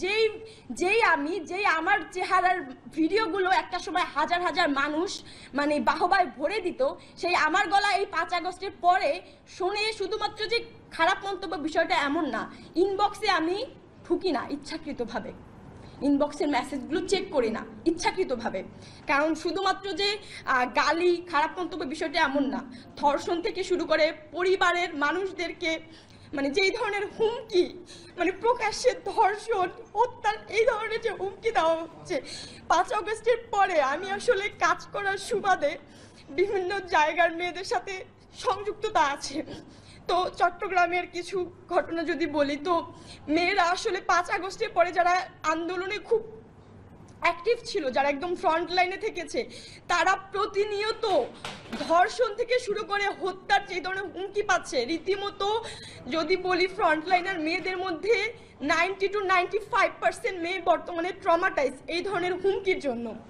যেই যেই আমার চেহারার ভিডিওগুলো একটা সময় হাজার হাজার মানুষ মানে বাহবায় ভরে দিত, সেই আমার গলা এই 5 আগস্টের পরে শুনে শুধুমাত্র যে খারাপ মন্তব্য, বিষয়টা এমন না। ইনবক্সে আমি ঢুকি না ইচ্ছাকৃতভাবে, ইনবক্সের মেসেজগুলো চেক করি না ইচ্ছাকৃতভাবে, কারণ শুধুমাত্র যে গালি খারাপ মন্তব্য বিষয়টা এমন না। ধর্ষণ থেকে শুরু করে পরিবারের মানুষদেরকে মানে যেই ধরনের হুমকি, মানে প্রকাশ্যে ধর্ষণ, হত্যার এই ধরনের যে হুমকি দেওয়া হচ্ছে 5 আগস্টের পরে, আমি আসলে কাজ করার সুবাদে বিভিন্ন জায়গার মেয়েদের সাথে সংযুক্ততা আছে। তো চট্টগ্রামের কিছু ঘটনা যদি বলি, তো মেয়েরা আসলে 5 আগস্টের পরে যারা আন্দোলনে খুব অ্যাক্টিভ ছিল, যারা একদম ফ্রন্ট লাইনে থেকেছে, তারা প্রতিনিয়ত ধর্ষণ থেকে শুরু করে হত্যার যে ধরনের হুমকি পাচ্ছে, রীতিমতো যদি বলি ফ্রন্ট লাইনার মেয়েদের মধ্যে 90 to 95% মেয়ে বর্তমানে ট্রমাটাইজ এই ধরনের হুমকির জন্য।